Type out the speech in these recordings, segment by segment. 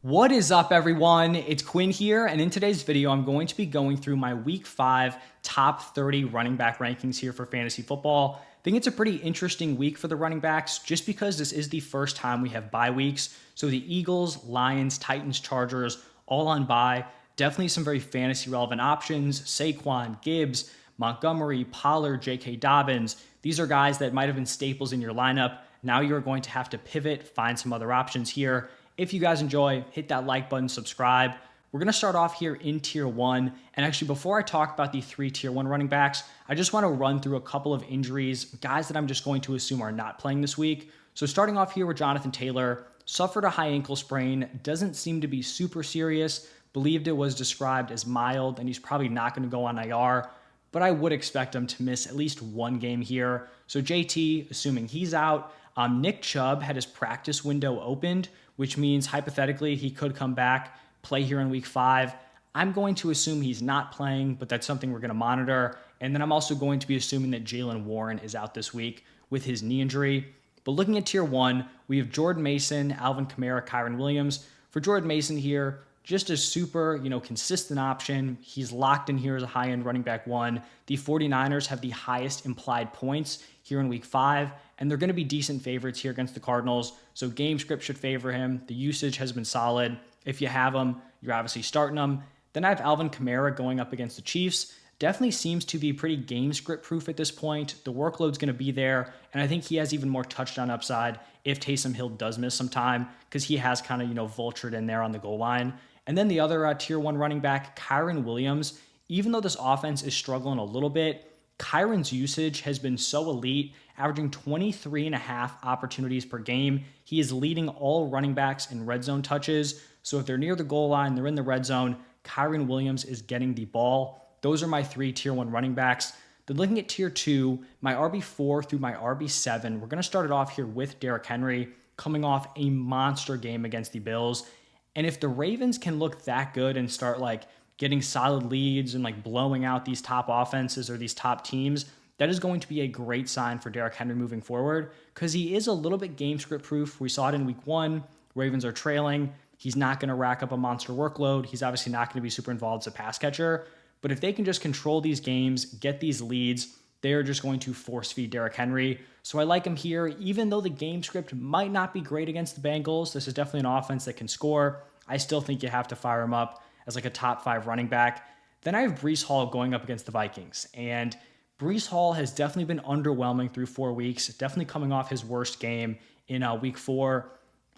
What is up, everyone? It's Quinn here, and in today's video, I'm going to be going through my Week 5 top 30 running back rankings here for fantasy football. I think it's a pretty interesting week for the running backs just because this is the first time we have bye weeks. So the Eagles, Lions, Titans, Chargers, all on bye. Definitely some very fantasy relevant options. Saquon, Gibbs, Montgomery, Pollard, J.K. Dobbins. These are guys that might have been staples in your lineup. Now you're going to have to pivot, find some other options here. If you guys enjoy, hit that like button, subscribe. We're going to start off here in tier 1. And actually, before I talk about the 3 tier 1 running backs, I just want to run through a couple of injuries, guys that I'm just going to assume are not playing this week. So starting off here with Jonathan Taylor, suffered a high ankle sprain, doesn't seem to be super serious, believed it was described as mild, and he's probably not going to go on IR, but I would expect him to miss at least one game here. So JT, assuming he's out. Nick Chubb had his practice window opened, which means hypothetically he could come back, play here in week 5. I'm going to assume he's not playing, but that's something we're going to monitor. And then I'm also going to be assuming that Jaylen Warren is out this week with his knee injury. But looking at tier 1, we have Jordan Mason, Alvin Kamara, Kyron Williams. For Jordan Mason here, just a super, consistent option. He's locked in here as a high-end running back 1. The 49ers have the highest implied points here in week 5, and they're going to be decent favorites here against the Cardinals. So game script should favor him. The usage has been solid. If you have him, you're obviously starting him. Then I have Alvin Kamara going up against the Chiefs. Definitely seems to be pretty game script proof at this point. The workload's going to be there, and I think he has even more touchdown upside if Taysom Hill does miss some time because he has kind of, vultured in there on the goal line. And then the other tier 1 running back, Kyron Williams, even though this offense is struggling a little bit, Kyron's usage has been so elite, averaging 23 and a half opportunities per game. He is leading all running backs in red zone touches. So if they're near the goal line, they're in the red zone, Kyron Williams is getting the ball. Those are my 3 tier 1 running backs. Then looking at tier 2, my RB4 through my RB7, we're going to start it off here with Derrick Henry coming off a monster game against the Bills. And if the Ravens can look that good and start getting solid leads and blowing out these top offenses or these top teams, that is going to be a great sign for Derrick Henry moving forward because he is a little bit game script proof. We saw it in week 1. Ravens are trailing. He's not going to rack up a monster workload. He's obviously not going to be super involved as a pass catcher. But if they can just control these games, get these leads, they're just going to force feed Derrick Henry. So I like him here, even though the game script might not be great against the Bengals. This is definitely an offense that can score. I still think you have to fire him up as a top 5 running back. Then I have Breece Hall going up against the Vikings. And Breece Hall has definitely been underwhelming through 4 weeks, definitely coming off his worst game in week 4.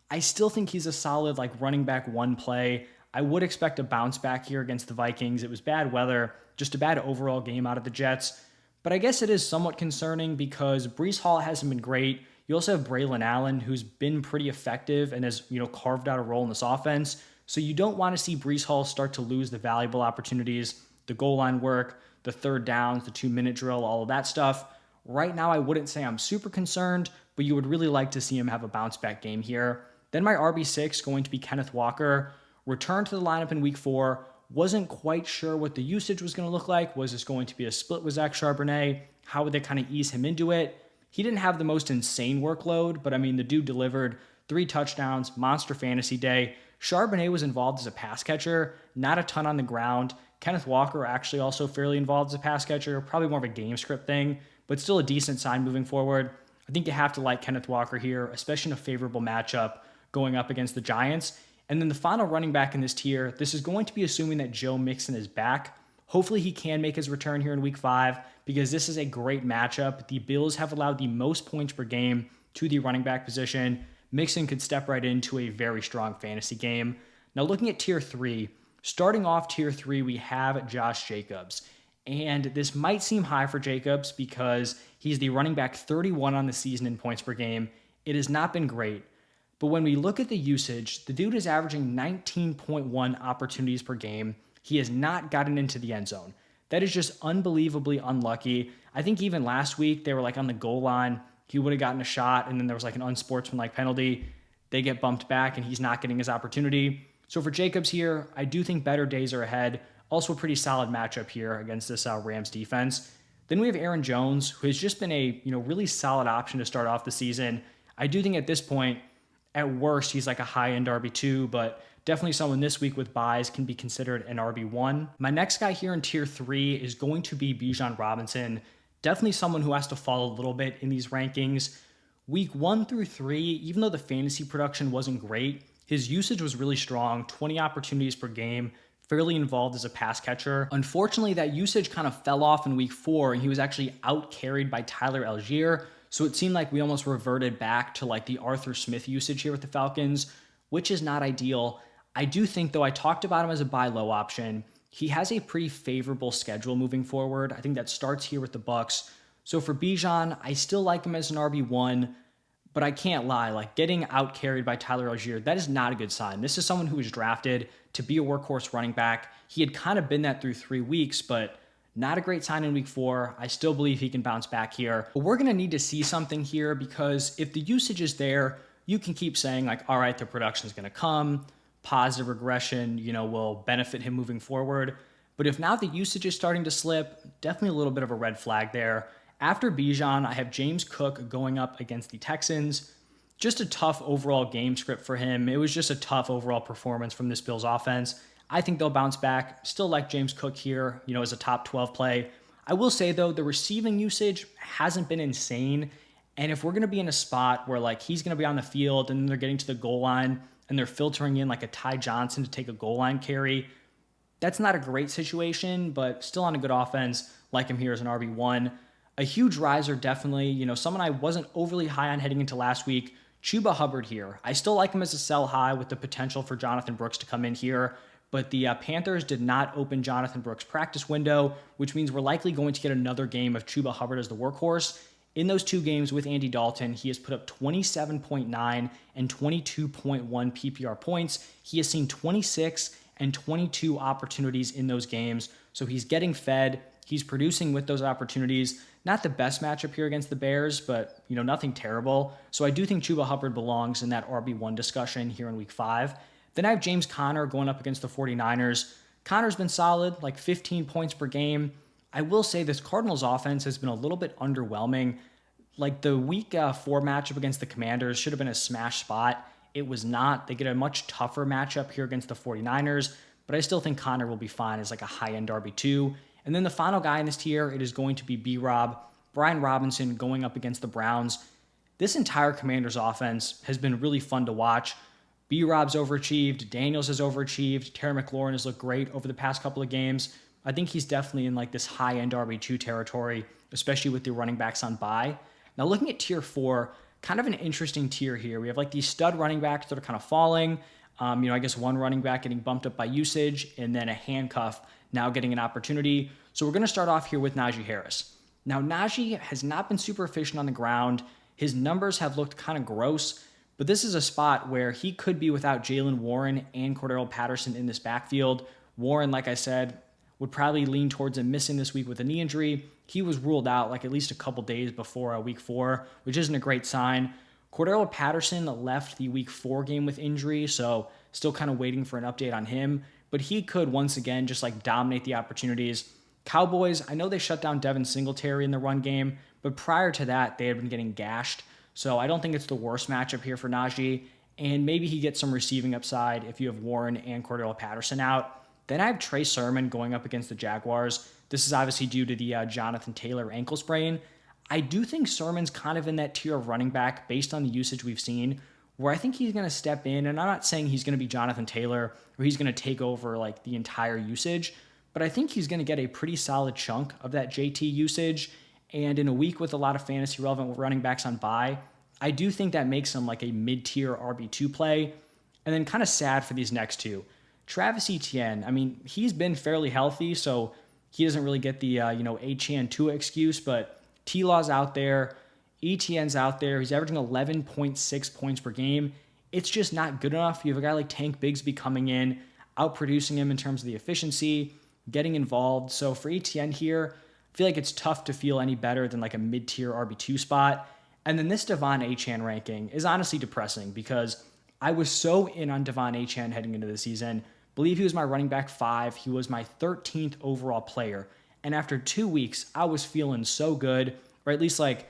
I still think he's a solid running back 1 play. I would expect a bounce back here against the Vikings. It was bad weather, just a bad overall game out of the Jets. But I guess it is somewhat concerning because Breece Hall hasn't been great. You also have Braylon Allen, who's been pretty effective and has carved out a role in this offense. So you don't want to see Breece Hall start to lose the valuable opportunities, the goal line work, the third downs, the 2-minute drill, all of that stuff. Right now, I wouldn't say I'm super concerned, but you would really like to see him have a bounce back game here. Then my RB6 going to be Kenneth Walker. Returned to the lineup in week 4. Wasn't quite sure what the usage was going to look like. Was this going to be a split with Zach Charbonnet? How would they kind of ease him into it? He didn't have the most insane workload, but the dude delivered 3 touchdowns, monster fantasy day. Charbonnet was involved as a pass catcher, not a ton on the ground. Kenneth Walker actually also fairly involved as a pass catcher, probably more of a game script thing, but still a decent sign moving forward. I think you have to like Kenneth Walker here, especially in a favorable matchup going up against the Giants. And then the final running back in this tier, this is going to be assuming that Joe Mixon is back. Hopefully he can make his return here in week 5 because this is a great matchup. The Bills have allowed the most points per game to the running back position. Mixon could step right into a very strong fantasy game. Now looking at tier 3, starting off tier 3, we have Josh Jacobs. And this might seem high for Jacobs because he's the running back 31 on the season in points per game. It has not been great. But when we look at the usage, the dude is averaging 19.1 opportunities per game. He has not gotten into the end zone. That is just unbelievably unlucky. I think even last week, they were on the goal line. He would have gotten a shot, and then there was an unsportsmanlike penalty. They get bumped back, and he's not getting his opportunity. So for Jacobs here, I do think better days are ahead. Also a pretty solid matchup here against this Rams defense. Then we have Aaron Jones, who has just been a really solid option to start off the season. I do think at this point, at worst, he's a high-end RB2, but definitely someone this week with buys can be considered an RB1. My next guy here in tier 3 is going to be Bijan Robinson. Definitely someone who has to fall a little bit in these rankings. Week 1 through 3, even though the fantasy production wasn't great, his usage was really strong, 20 opportunities per game, fairly involved as a pass catcher. Unfortunately, that usage kind of fell off in week 4, and he was actually out carried by Tyler Algier. So it seemed like we almost reverted back to like the Arthur Smith usage here with the Falcons, which is not ideal. I do think, though, I talked about him as a buy low option. He has a pretty favorable schedule moving forward. I think that starts here with the Bucks. So for Bijan, I still like him as an RB1, but I can't lie, like getting out carried by Tyler Algier, that is not a good sign. This is someone who was drafted to be a workhorse running back. He had kind of been that through 3 weeks, but not a great sign in week 4. I still believe he can bounce back here. But we're going to need to see something here, because if the usage is there, you can keep saying like, all right, the production is going to come. Positive regression, will benefit him moving forward. But if now the usage is starting to slip, definitely a little bit of a red flag there. After Bijan, I have James Cook going up against the Texans. Just a tough overall game script for him. It was just a tough overall performance from this Bills offense. I think they'll bounce back. Still like James Cook here, as a top 12 play. I will say, though, the receiving usage hasn't been insane. And if we're going to be in a spot where like he's going to be on the field and they're getting to the goal line and they're filtering in like a Ty Johnson to take a goal line carry, that's not a great situation, but still on a good offense. Like him here as an RB1. A huge riser, definitely. Someone I wasn't overly high on heading into last week, Chuba Hubbard here. I still like him as a sell high with the potential for Jonathan Brooks to come in here, but the Panthers did not open Jonathan Brooks' practice window, which means we're likely going to get another game of Chuba Hubbard as the workhorse. In those 2 games with Andy Dalton, he has put up 27.9 and 22.1 PPR points. He has seen 26 and 22 opportunities in those games, so he's getting fed. He's producing with those opportunities. Not the best matchup here against the Bears, but nothing terrible. So I do think Chuba Hubbard belongs in that RB1 discussion here in week 5. Then I have James Conner going up against the 49ers. Conner's been solid, like 15 points per game. I will say this Cardinals offense has been a little bit underwhelming. Like the week 4 matchup against the Commanders should have been a smash spot. It was not. They get a much tougher matchup here against the 49ers, but I still think Conner will be fine as like a high-end RB2. And then the final guy in this tier, it is going to be B-Rob, Brian Robinson going up against the Browns. This entire Commanders offense has been really fun to watch. B-Rob's overachieved, Daniels has overachieved, Terry McLaurin has looked great over the past couple of games. I think he's definitely in like this high-end RB2 territory, especially with the running backs on bye. Now looking at tier 4, kind of an interesting tier here. We have like these stud running backs that are kind of falling. I guess one running back getting bumped up by usage, and then a handcuff now getting an opportunity. So we're going to start off here with Najee Harris. Now, Najee has not been super efficient on the ground. His numbers have looked kind of gross, but this is a spot where he could be without Jaylen Warren and Cordero Patterson in this backfield. Warren, like I said, would probably lean towards him missing this week with a knee injury. He was ruled out like at least a couple days before week 4, which isn't a great sign. Cordero Patterson left the week 4 game with injury, so still kind of waiting for an update on him. But he could once again just like dominate the opportunities. Cowboys, I know they shut down Devin Singletary in the run game, but prior to that, they had been getting gashed. So I don't think it's the worst matchup here for Najee. And maybe he gets some receiving upside if you have Warren and Cordero Patterson out. Then I have Trey Sermon going up against the Jaguars. This is obviously due to the Jonathan Taylor ankle sprain. I do think Sermon's kind of in that tier of running back based on the usage we've seen, where I think he's going to step in, and I'm not saying he's going to be Jonathan Taylor or he's going to take over like the entire usage, but I think he's going to get a pretty solid chunk of that JT usage. And in a week with a lot of fantasy relevant running backs on bye, I do think that makes him like a mid-tier RB2 play. And then kind of sad for these next 2. Travis Etienne, I mean, he's been fairly healthy, so he doesn't really get the, Achane Tua excuse, but T-Law's out there. Etienne's out there. He's averaging 11.6 points per game. It's just not good enough. You have a guy like Tank Bigsby coming in, outproducing him in terms of the efficiency, getting involved. So for Etienne here, I feel like it's tough to feel any better than like a mid-tier RB2 spot. And then this Devon Achane ranking is honestly depressing because I was so in on Devon Achane heading into the season. Believe he was my running back 5. He was my 13th overall player. And after 2 weeks, I was feeling so good, or at least like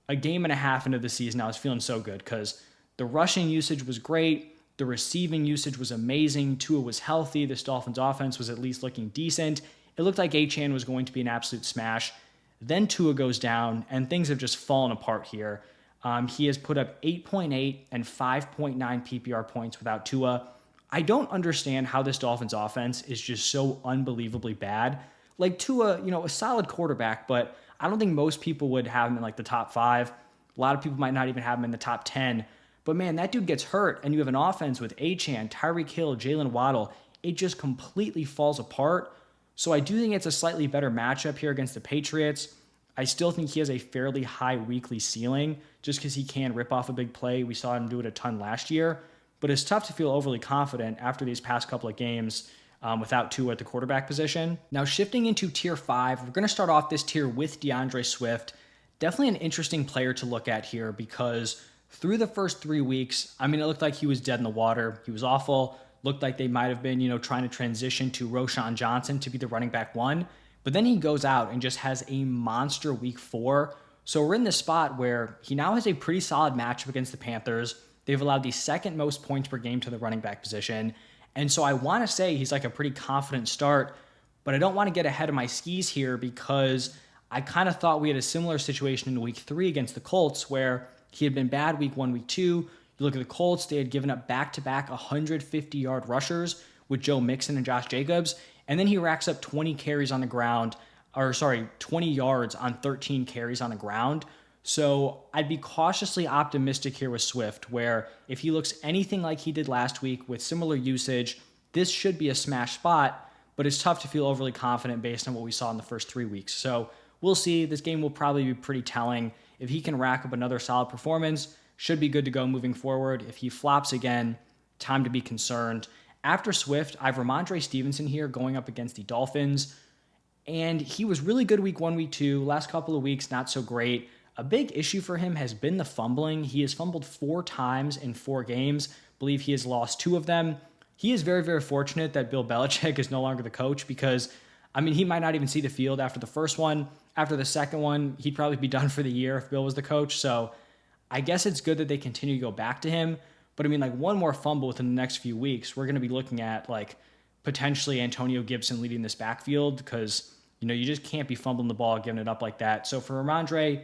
a game and a half into the season, I was feeling so good because the rushing usage was great. The receiving usage was amazing. Tua was healthy. This Dolphins offense was at least looking decent. It looked like Achane was going to be an absolute smash. Then Tua goes down, and things have just fallen apart here. He has put up 8.8 and 5.9 PPR points without Tua. I don't understand how this Dolphins offense is just so unbelievably bad. Like Tua, a solid quarterback, but I don't think most people would have him in like the top 5. A lot of people might not even have him in the top 10. But man, that dude gets hurt, and you have an offense with Achane, Tyreek Hill, Jalen Waddle. It just completely falls apart. So I do think it's a slightly better matchup here against the Patriots. I still think he has a fairly high weekly ceiling just because he can rip off a big play. We saw him do it a ton last year. But it's tough to feel overly confident after these past couple of games without Tua at the quarterback position. Now, shifting into tier 5, we're going to start off this tier with DeAndre Swift. Definitely an interesting player to look at here because through the first 3 weeks, it looked like he was dead in the water. He was awful. Looked like they might have been, trying to transition to Roschon Johnson to be the running back 1. But then he goes out and just has a monster week 4. So we're in this spot where he now has a pretty solid matchup against the Panthers. They've allowed the second most points per game to the running back position. And so I want to say he's like a pretty confident start, but I don't want to get ahead of my skis here because I kind of thought we had a similar situation in week 3 against the Colts where he had been bad week 1, week 2. You look at the Colts, they had given up back-to-back 150-yard rushers with Joe Mixon and Josh Jacobs, and then he racks up 20 carries on the ground, 20 yards on 13 carries on the ground. So I'd be cautiously optimistic here with Swift, where if he looks anything like he did last week with similar usage, this should be a smash spot, but it's tough to feel overly confident based on what we saw in the first 3 weeks. So we'll see. This game will probably be pretty telling. If he can rack up another solid performance, should be good to go moving forward. If he flops again, time to be concerned. After Swift, I have Ramondre Stevenson here going up against the Dolphins, and he was really good week 1, week 2. Last couple of weeks, not so great. A big issue for him has been the fumbling. He has fumbled 4 times in 4 games. I believe he has lost 2 of them. He is very, very fortunate that Bill Belichick is no longer the coach because, he might not even see the field after the first one. After the second one, he'd probably be done for the year if Bill was the coach. So I guess it's good that they continue to go back to him. But one more fumble within the next few weeks, we're going to be looking at potentially Antonio Gibson leading this backfield because, you just can't be fumbling the ball, giving it up like that. So for Ramondre,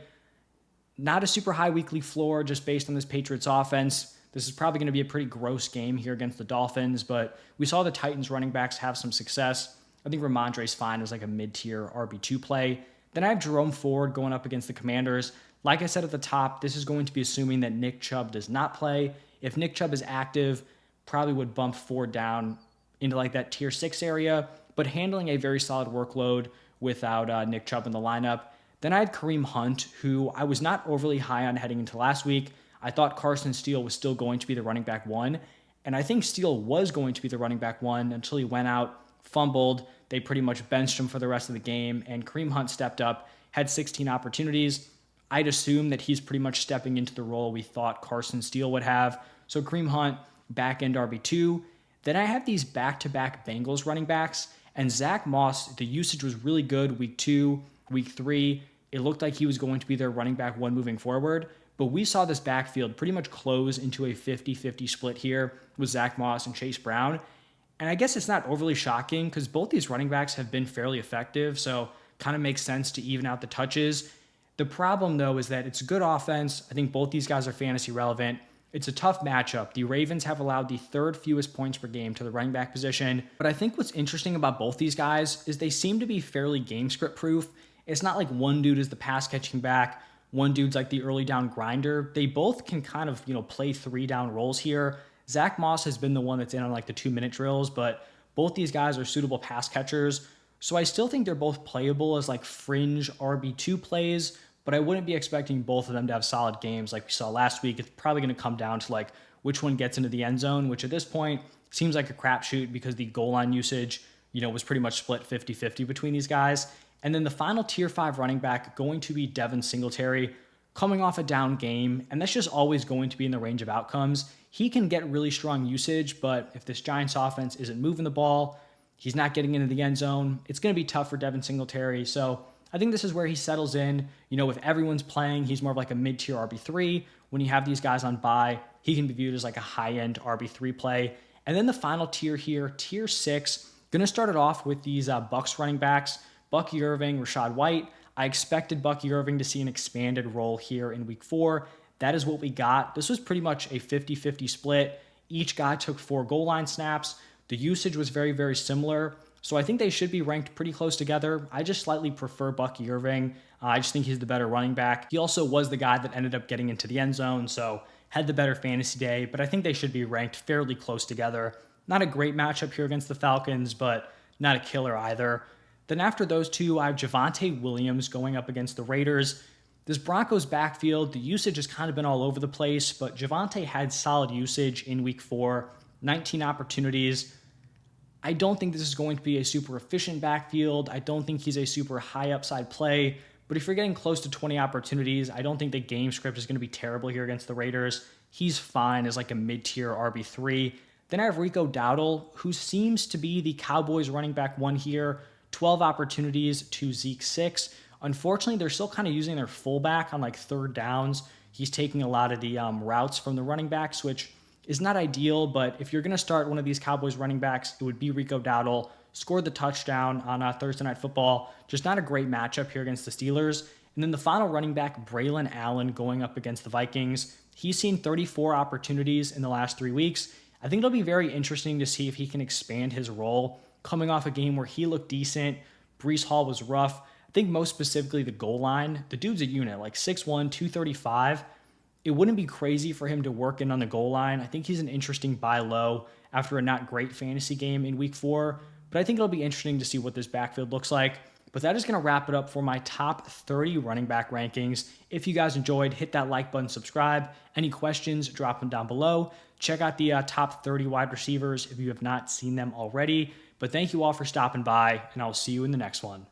not a super high weekly floor just based on this Patriots offense. This is probably going to be a pretty gross game here against the Dolphins, but we saw the Titans running backs have some success. I think Ramondre's fine as a mid-tier RB2 play. Then I have Jerome Ford going up against the Commanders. Like I said at the top, this is going to be assuming that Nick Chubb does not play. If Nick Chubb is active, probably would bump Ford down into that tier 6 area, but handling a very solid workload without Nick Chubb in the lineup. Then I had Kareem Hunt, who I was not overly high on heading into last week. I thought Carson Steele was still going to be the running back 1, and I think Steele was going to be the running back 1 until he went out, fumbled. They pretty much benched him for the rest of the game, and Kareem Hunt stepped up, had 16 opportunities. I'd assume that he's pretty much stepping into the role we thought Carson Steele would have. So Kareem Hunt, back-end RB2. Then I have these back-to-back Bengals running backs, and Zach Moss, the usage was really good week 2, week 3. It looked like he was going to be their running back 1 moving forward, but we saw this backfield pretty much close into a 50-50 split here with Zach Moss and Chase Brown. And I guess it's not overly shocking because both these running backs have been fairly effective, so kind of makes sense to even out the touches. The problem, though, is that it's a good offense. I think both these guys are fantasy relevant. It's a tough matchup. The Ravens have allowed the 3rd fewest points per game to the running back position, but I think what's interesting about both these guys is they seem to be fairly game script proof. It's not like one dude is the pass catching back, one dude's the early down grinder. They both can kind of, play 3 down roles here. Zach Moss has been the one that's in on the 2-minute drills, but both these guys are suitable pass catchers. So I still think they're both playable as fringe RB2 plays, but I wouldn't be expecting both of them to have solid games like we saw last week. It's probably going to come down to which one gets into the end zone, which at this point seems like a crapshoot because the goal line usage, was pretty much split 50-50 between these guys. And then the final tier 5 running back going to be Devin Singletary, coming off a down game, and that's just always going to be in the range of outcomes. He can get really strong usage, but if this Giants offense isn't moving the ball, he's not getting into the end zone, it's going to be tough for Devin Singletary. So I think this is where he settles in. With everyone's playing, he's more of like a mid-tier RB3. When you have these guys on bye, he can be viewed as like a high-end RB3 play. And then the final tier here, tier 6, going to start it off with these Bucks running backs, Bucky Irving, Rashad White. I expected Bucky Irving to see an expanded role here in week 4. That is what we got. This was pretty much a 50-50 split. Each guy took 4 goal line snaps. The usage was very, very similar. So I think they should be ranked pretty close together. I just slightly prefer Bucky Irving. I just think he's the better running back. He also was the guy that ended up getting into the end zone, so had the better fantasy day, but I think they should be ranked fairly close together. Not a great matchup here against the Falcons, but not a killer either. Then after those two, I have Javonte Williams going up against the Raiders. This Broncos backfield, the usage has kind of been all over the place, but Javonte had solid usage in week 4, 19 opportunities. I don't think this is going to be a super efficient backfield. I don't think he's a super high upside play, but if you're getting close to 20 opportunities, I don't think the game script is going to be terrible here against the Raiders. He's fine as like a mid-tier RB3. Then I have Rico Dowdle, who seems to be the Cowboys running back 1 here. 12 opportunities to Zeke 6. Unfortunately, they're still kind of using their fullback on like third downs. He's taking a lot of the routes from the running backs, which is not ideal, but if you're going to start one of these Cowboys running backs, it would be Rico Dowdle. Scored the touchdown on Thursday Night Football. Just not a great matchup here against the Steelers. And then the final running back, Braylon Allen, going up against the Vikings. He's seen 34 opportunities in the last 3 weeks. I think it'll be very interesting to see if he can expand his role. Coming off a game where he looked decent, Breece Hall was rough. I think most specifically the goal line. The dude's a unit, like 6'1", 235. It wouldn't be crazy for him to work in on the goal line. I think he's an interesting buy low after a not great fantasy game in week 4. But I think it'll be interesting to see what this backfield looks like. But that is going to wrap it up for my top 30 running back rankings. If you guys enjoyed, hit that like button, subscribe. Any questions, drop them down below. Check out the top 30 wide receivers if you have not seen them already. But thank you all for stopping by, and I'll see you in the next one.